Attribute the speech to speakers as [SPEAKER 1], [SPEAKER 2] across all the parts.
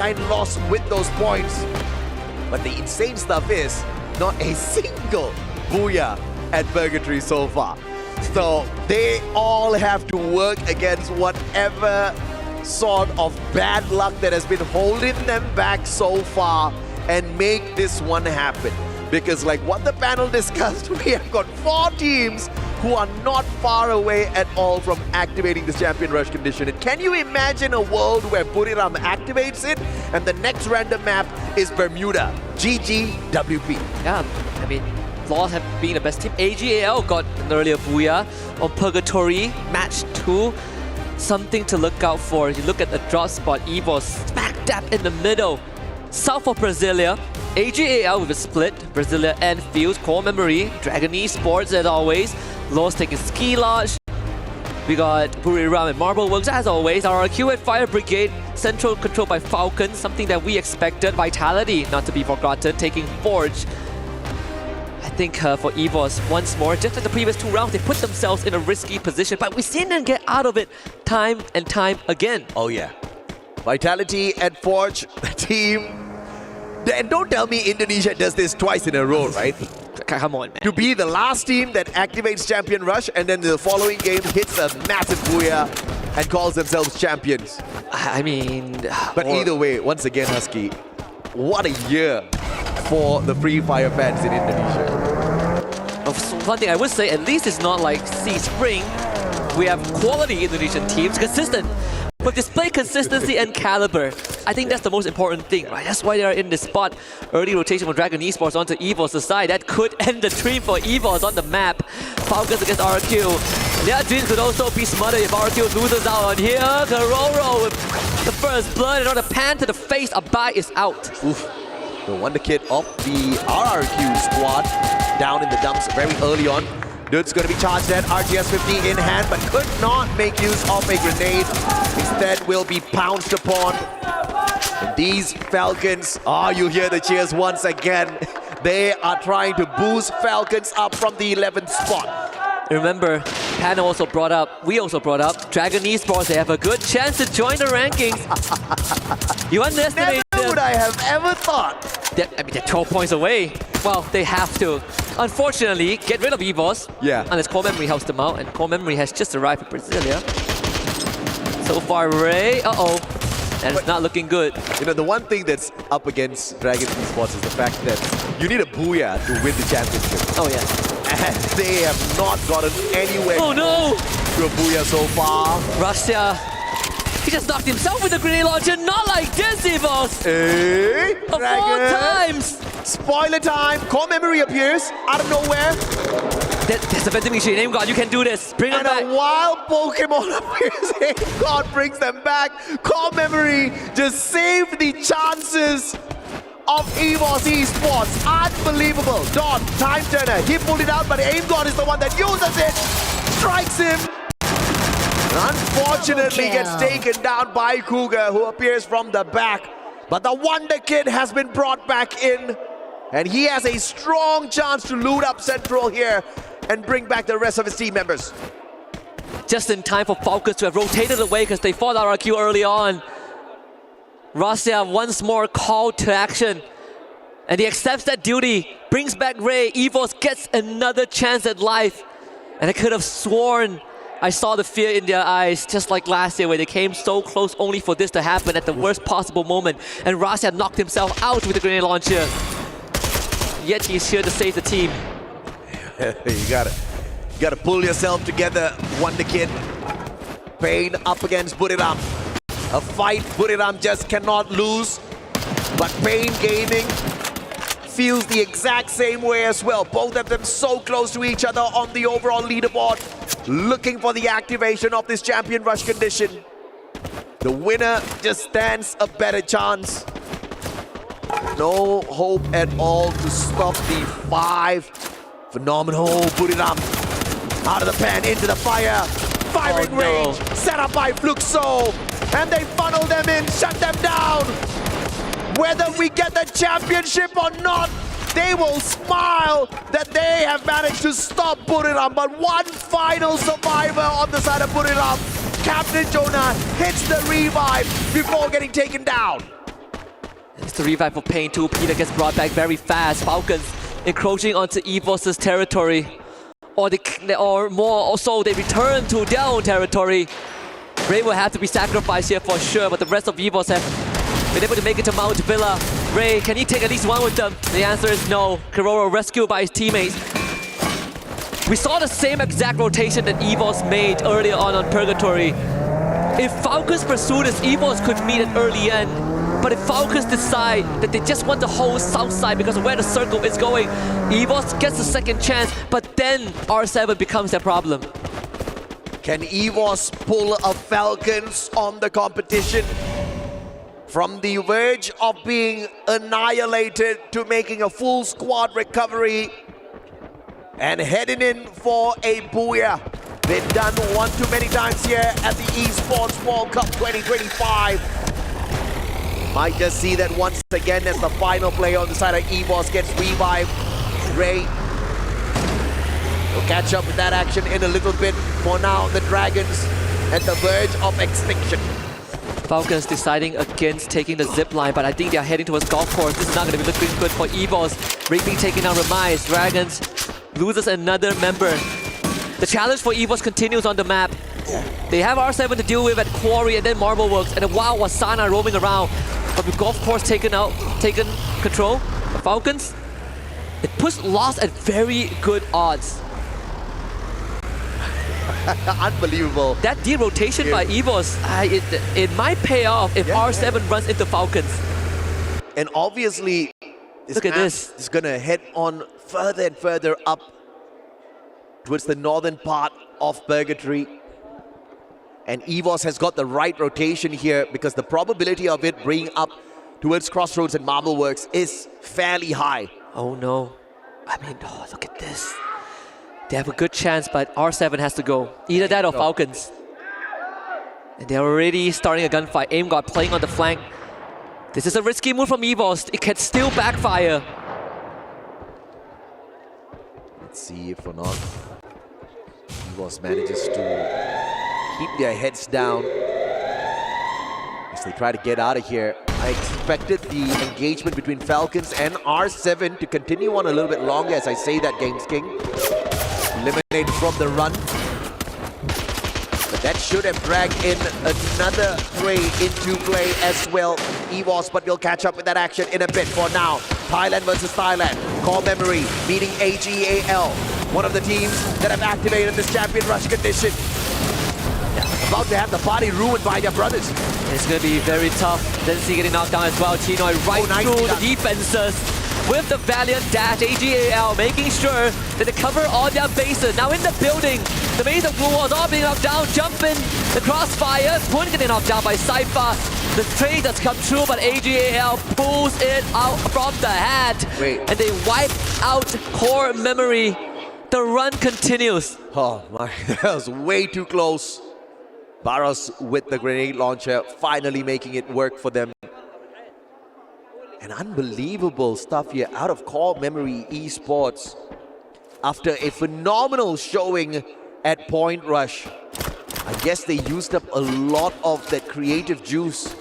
[SPEAKER 1] loss with those points. But the insane stuff is not a single booyah at Purgatory so far. So they all have to work against whatever sort of bad luck that has been holding them back so far and make this one happen. Because like what the panel discussed, we have got 4 teams who are not far away at all from activating this Champion Rush condition. And can you imagine a world where Buriram activates it and the next random map is Bermuda? GGWP.
[SPEAKER 2] Yeah, I mean, Lost have been the best team. AG.AL got an earlier booyah on Purgatory, match 2. Something to look out for. You look at the drop spot, EVOS smack dab in the middle. South of Brasilia, AG.AL with a split. Brasilia and Fields, core memory. Dragon Esports as always. Lost taking Ski Lodge. We got Buriram and Marble Works as always. RRQ and Fire Brigade, central controlled by Falcon, something that we expected. Vitality, not to be forgotten, taking Forge. I think for EVOS, once more, just like the previous 2 rounds, they put themselves in a risky position, but we've seen them get out of it time and time again.
[SPEAKER 1] Oh yeah. Vitality and Forge, the team. And don't tell me Indonesia does this twice in a row, right?
[SPEAKER 2] Come on, man.
[SPEAKER 1] To be the last team that activates Champion Rush and then the following game hits a massive booyah and calls themselves champions.
[SPEAKER 2] I mean...
[SPEAKER 1] But either way, once again, Husky, what a year for the Free Fire fans in Indonesia.
[SPEAKER 2] One thing I would say, at least it's not like Sea Spring. We have quality Indonesian teams, consistent, but display consistency and caliber. I think that's the most important thing, right? That's why they are in this spot. Early rotation from Dragon Esports onto EVOS' side. That could end the dream for EVOS on the map. Falcons against RQ. Their dreams could also be smothered if RQ loses out on here. Karoro with the first blood, and on the pan to the face, Abai is out.
[SPEAKER 1] Oof. The Wonder Kid of the RRQ squad down in the dumps very early on. Dude's going to be charged at RTS-50 in hand, but could not make use of a grenade. Instead, will be pounced upon. And these Falcons, you hear the cheers once again. They are trying to boost Falcons up from the 11th spot.
[SPEAKER 2] Remember, Panel also brought up, we also brought up, Dragon Esports, they have a good chance to join the rankings. You underestimate
[SPEAKER 1] Never would I have ever thought.
[SPEAKER 2] I mean, they're 12 points away. Well, they have to. Unfortunately, get rid of EVOS.
[SPEAKER 1] Yeah.
[SPEAKER 2] Unless Core Memory helps them out, and Core Memory has just arrived in Brasilia. So far, Ray, and it's not looking good.
[SPEAKER 1] You know, the one thing that's up against Dragon Esports is the fact that you need a booyah to win the championship.
[SPEAKER 2] Oh, yeah.
[SPEAKER 1] And they have not gotten anywhere to a booyah so far.
[SPEAKER 2] Russia, he just knocked himself with a grenade launcher. Not like this, EVOS.
[SPEAKER 1] Hey,
[SPEAKER 2] of 4 times.
[SPEAKER 1] Spoiler time. Core Memory appears out of nowhere.
[SPEAKER 2] There's a vending machine. Aim God, you can do this. Bring them back.
[SPEAKER 1] And a wild Pokemon appears. Aim God brings them back. Core Memory just saved the chances of EVOS Esports. Unbelievable. Don, time turner. He pulled it out, but Aim God is the one that uses it. Strikes him. And unfortunately gets taken down by Cougar, who appears from the back. But the Wonder Kid has been brought back in. And he has a strong chance to loot up Central here and bring back the rest of his team members.
[SPEAKER 2] Just in time for Falcons to have rotated away because they fought RRQ early on. Russia once more called to action. And he accepts that duty, brings back Ray. EVOS gets another chance at life. And I could have sworn I saw the fear in their eyes, just like last year where they came so close only for this to happen at the worst possible moment. And Russia knocked himself out with the grenade launcher. Yet he's here to save the team.
[SPEAKER 1] You gotta pull yourself together, Wonder Kid. Pain up against Buriram. A fight Buriram just cannot lose. But Pain Gaming feels the exact same way as well. Both of them so close to each other on the overall leaderboard. Looking for the activation of this Champion Rush condition. The winner just stands a better chance. No hope at all to stop the 5. Phenomenal Buriram. Out of the pan, into the fire. Firing range, set up by Fluxo. And they funnel them in, shut them down. Whether we get the championship or not, they will smile that they have managed to stop Buriram. But one final survivor on the side of Buriram. Captain Jonah hits the revive before getting taken down.
[SPEAKER 2] It's the revive for Pain 2. Peter gets brought back very fast. Falcons encroaching onto EVOS' territory. Or more also, they return to their own territory. Ray will have to be sacrificed here for sure, but the rest of EVOS have been able to make it to Mount Villa. Ray, can he take at least one with them? The answer is no. Keroro rescued by his teammates. We saw the same exact rotation that EVOS made earlier on Purgatory. If Falcons pursue this, EVOS could meet at early end. But if Falcons decide that they just want to hold south side because of where the circle is going, EVOS gets a second chance, but then R7 becomes their problem.
[SPEAKER 1] Can EVOS pull a Falcons on the competition? From the verge of being annihilated to making a full squad recovery and heading in for a booyah. They've done one too many times here at the Esports World Cup 2025. Might just see that once again as the final player on the side of EVOS gets revived. Ray will catch up with that action in a little bit. For now, the Dragons at the verge of extinction.
[SPEAKER 2] Falcons deciding against taking the zip line, but I think they're heading towards golf course. This is not going to be looking good for EVOS. Ray being taken out Remise. Dragons loses another member. The challenge for EVOS continues on the map. They have R7 to deal with at Quarry and then Marble Works, and then wow, Wasana roaming around. But with golf course taken control, the Falcons, it puts loss at very good odds.
[SPEAKER 1] Unbelievable.
[SPEAKER 2] That de-rotation by EVOS, it might pay off if R7 runs into Falcons.
[SPEAKER 1] And obviously,
[SPEAKER 2] look at this.
[SPEAKER 1] Is going to head on further and further up towards the northern part of Purgatory. And EVOS has got the right rotation here because the probability of it bringing up towards Crossroads and Marble Works is fairly high.
[SPEAKER 2] Oh no. I mean, oh, look at this. They have a good chance, but R7 has to go. Either that or Falcons. And they're already starting a gunfight. AimGod playing on the flank. This is a risky move from EVOS. It can still backfire.
[SPEAKER 1] Let's see if or not EVOS manages to keep their heads down as they try to get out of here. I expected the engagement between Falcons and R7 to continue on a little bit longer, as I say that, Games King. Eliminated from the run. But that should have dragged in another Ray into play as well. EVOS, but we'll catch up with that action in a bit. For now, Thailand versus Thailand. Core Memory meeting AG.AL. One of the teams that have activated this champion rush condition. About to have the party ruined by their brothers.
[SPEAKER 2] It's going to be very tough. Density getting knocked down as well. Chinoy right through the defenses with the valiant dash. AG.AL making sure that they cover all their bases. Now in the building, the maze of blue walls all being knocked down. Jumping the crossfire. Twin getting knocked down by Cypher. The trade does come true, but AG.AL pulls it out from the hat. And they wipe out Core Memory. The run continues.
[SPEAKER 1] Oh my, that was way too close. Barros with the grenade launcher, finally making it work for them. And unbelievable stuff here out of Core Memory Esports. After a phenomenal showing at Point Rush, I guess they used up a lot of that creative juice.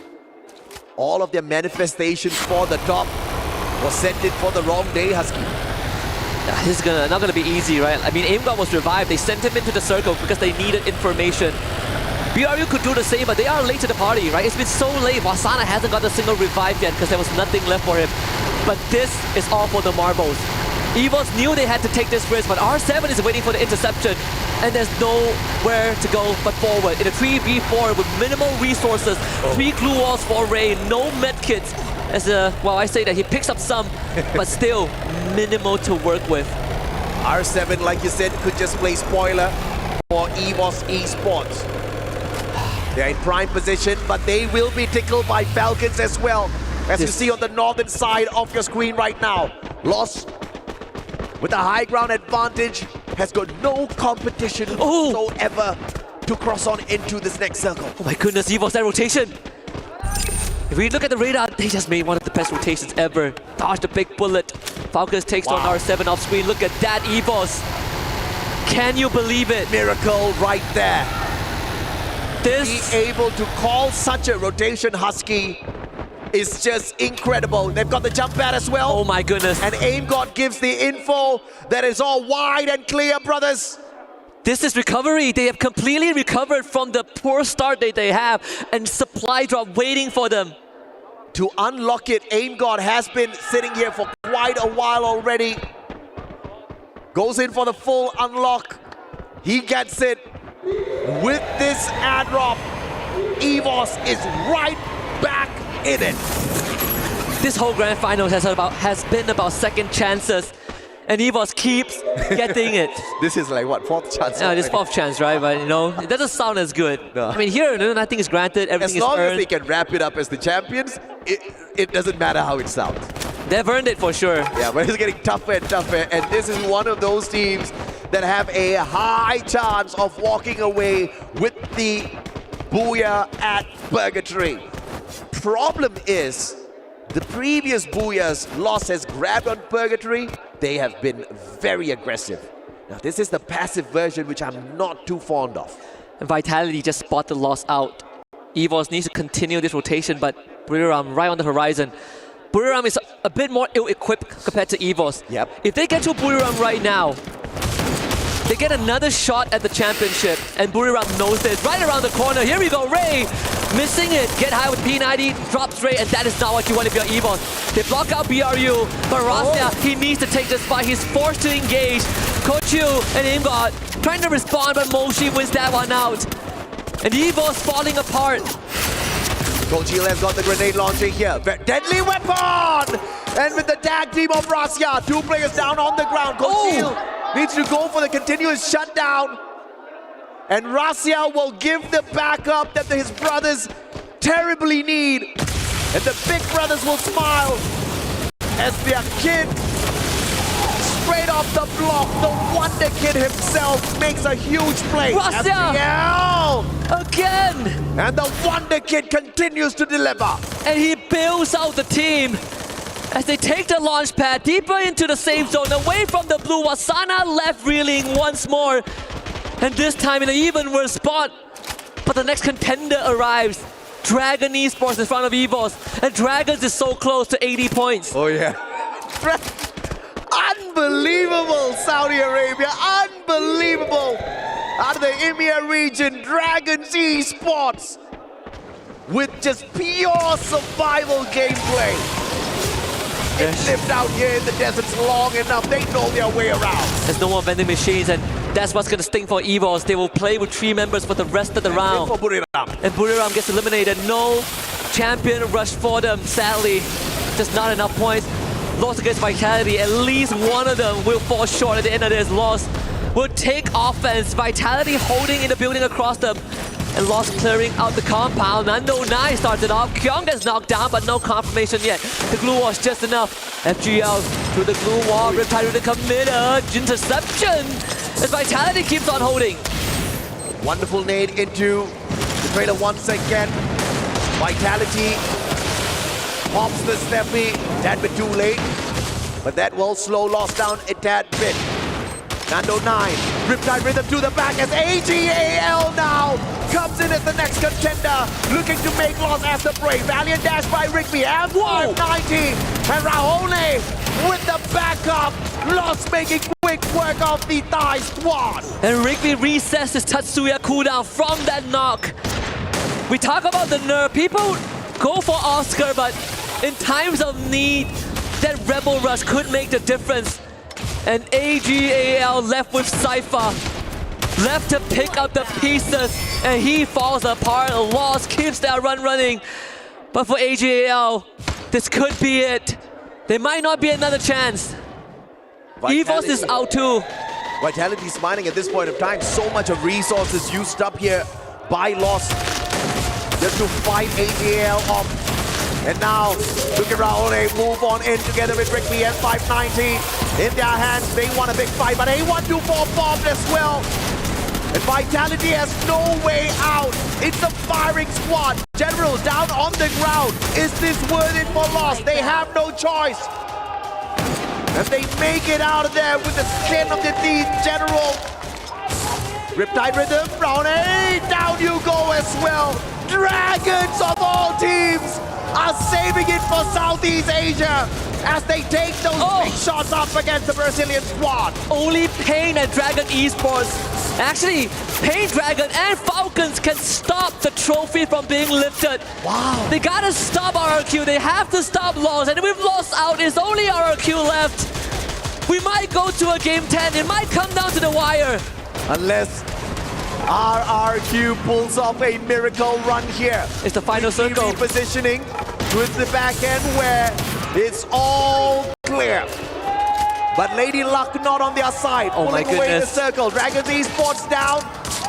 [SPEAKER 1] All of their manifestations for the top was sent in for the wrong day, Husky.
[SPEAKER 2] This is not gonna be easy, right? I mean, AimGod was revived. They sent him into the circle because they needed information. BRU could do the same, but they are late to the party, right? It's been so late. Wasana hasn't got a single revive yet because there was nothing left for him. But this is all for the marbles. EVOS knew they had to take this risk, but R7 is waiting for the interception. And there's nowhere to go but forward. In a 3v4 with minimal resources, 3 glue walls for Ray, no medkits. Well, I say that he picks up some, but still minimal to work with.
[SPEAKER 1] R7, like you said, could just play spoiler for EVOS Esports. They're in prime position, but they will be tickled by Falcons as well. As you see on the northern side of your screen right now. Loss with a high ground advantage has got no competition whatsoever to cross on into this next circle.
[SPEAKER 2] Oh my goodness, EVOS, that rotation. If we look at the radar, they just made one of the best rotations ever. Dodged a big bullet. Falcons takes on R7 off screen. Look at that, EVOS. Can you believe it?
[SPEAKER 1] Miracle right there. Be able to call such a rotation, Husky. is just incredible. They've got the jump pad as well.
[SPEAKER 2] Oh my goodness.
[SPEAKER 1] And AimGod gives the info that is all wide and clear, brothers.
[SPEAKER 2] This is recovery. They have completely recovered from the poor start that they have, and supply drop waiting for them.
[SPEAKER 1] To unlock it, AimGod has been sitting here for quite a while already. Goes in for the full unlock. He gets it. With this airdrop, EVOS is right back in it.
[SPEAKER 2] This whole grand finals has been about second chances, and EVOS keeps getting it.
[SPEAKER 1] This is like what, fourth chance?
[SPEAKER 2] Yeah, this fourth chance, right? But you know, it doesn't sound as good.
[SPEAKER 1] No.
[SPEAKER 2] I mean, here nothing is granted, everything is earned.
[SPEAKER 1] As long as they can wrap it up as the champions, it doesn't matter how it sounds.
[SPEAKER 2] They've earned it for sure.
[SPEAKER 1] Yeah, but it's getting tougher and tougher, and this is one of those teams that have a high chance of walking away with the Booyah at Purgatory. Problem is, the previous Booyah's loss has grabbed on Purgatory. They have been very aggressive. Now, this is the passive version, which I'm not too fond of.
[SPEAKER 2] And Vitality just spot the loss out. EVOS needs to continue this rotation, but Buriram right on the horizon. Buriram is a bit more ill-equipped compared to EVOS.
[SPEAKER 1] Yep.
[SPEAKER 2] If they get to Buriram right now, they get another shot at the championship, and Buriram knows this. Right around the corner, here we go, Ray! Missing it, get high with P90, drops Ray, and that is not what you want if you're EVOS. They block out BRU, but Rasya, he needs to take this fight. He's forced to engage. Kochu and AimGod trying to respond, but Moshi wins that one out. And EVOS falling apart.
[SPEAKER 1] Kochil has got the grenade launching here. Deadly weapon! And with the tag team of Rasya, 2 players down on the ground. Kochil needs to go for the continuous shutdown. And Rasya will give the backup that his brothers terribly need. And the big brothers will smile as their kid, straight off the block, the Wonder Kid himself makes a huge play.
[SPEAKER 2] Rasya!
[SPEAKER 1] AG.AL!
[SPEAKER 2] Again!
[SPEAKER 1] And the Wonder Kid continues to deliver.
[SPEAKER 2] And he bails out the team as they take the launch pad deeper into the safe zone, away from the blue. Wasana left reeling once more. And this time in an even worse spot. But the next contender arrives. Dragon Esports in front of EVOS. And Dragons is so close to 80 points.
[SPEAKER 1] Oh yeah. Unbelievable, Saudi Arabia. Unbelievable. Out of the EMEA region, Dragons Esports. With just pure survival gameplay. They've lived out here in the deserts long enough. They know their way around.
[SPEAKER 2] There's no more vending machines, and that's what's going to sting for EVOS. They will play with 3 members for the rest of the round.
[SPEAKER 1] For Buriram.
[SPEAKER 2] And Buriram gets eliminated. No champion rush for them, sadly. Just not enough points. Lost against Vitality. At least one of them will fall short at the end of this loss. Will take offense. Vitality holding in the building across them. And Lost clearing out the compound. Nando 9 started off. Kyung gets knocked down, but no confirmation yet. The glue wall is just enough. FGL through the glue wall. Riptide with the committed interception. As Vitality keeps on holding.
[SPEAKER 1] Wonderful nade into the trailer once again. Vitality pops the Steffi. That bit too late. But that will slow Lost down a tad bit. Nando 9, Riptide Rhythm to the back as AG.AL now comes in as the next contender, looking to make Lost after break. Valiant dash by Rigby, and 590, and Rahone with the backup. Lost making quick work of the Thai squad.
[SPEAKER 2] And Rigby resets his Tatsuya cooldown from that knock. We talk about the nerf. People go for Oscar, but in times of need, that Rebel Rush could make the difference. And AG.AL left with Cypher, left to pick up the pieces, and he falls apart. Lost keeps that run running. But for AG.AL, this could be it. There might not be another chance. EVOS is out too.
[SPEAKER 1] Vitality smiling at this point of time. So much of resources used up here by Lost just to fight AG.AL off. And now, look at Rahone move on in together with Rigby and 590 in their hands. They want a big fight, but A124 bombed as well. And Vitality has no way out. It's a firing squad. General down on the ground. Is this worth it for Lost? They have no choice. And they make it out of there with the skin of the teeth. General. Riptide Rhythm, Rahone, down you go as well. Dragons of all teams are saving it for Southeast Asia as they take those big shots up against the Brazilian squad.
[SPEAKER 2] Only Pain and Dragon Esports. Actually, Pain Dragon and Falcons can stop the trophy from being lifted.
[SPEAKER 1] Wow.
[SPEAKER 2] They gotta stop RRQ. They have to stop Lost. And if we've lost out, it's only RRQ left. We might go to a game 10. It might come down to the wire.
[SPEAKER 1] Unless RRQ pulls off a miracle run here.
[SPEAKER 2] It's the final circle.
[SPEAKER 1] Repositioning with the back end where it's all clear. But Lady Luck not on their side.
[SPEAKER 2] Oh my
[SPEAKER 1] Pulling away the
[SPEAKER 2] goodness.
[SPEAKER 1] circle. Dragons Esports down.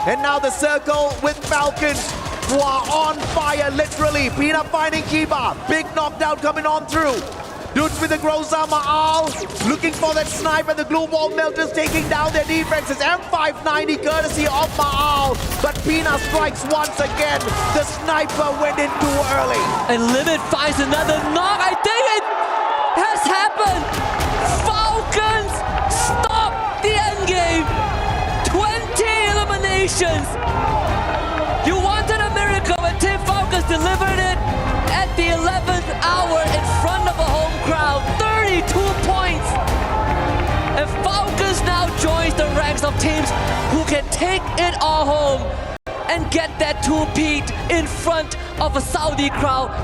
[SPEAKER 1] And now the circle with Falcons who are on fire literally. Peanut finding Kiba. Big knockdown coming on through. Dudes with the Groza Ma'al looking for that snipe, and the glue wall melters taking down their defenses. M590 courtesy of Ma'al, but Pina strikes once again. The sniper went in too early.
[SPEAKER 2] And Limit finds another knock. I think it has happened. Falcons stop the end game. 20 eliminations. You wanted a miracle, and Team Falcons delivered it at the 11th hour in front of a home crowd. 32 points. And Falcons now joins the ranks of teams who can take it all home and get that two-peat in front of a Saudi crowd.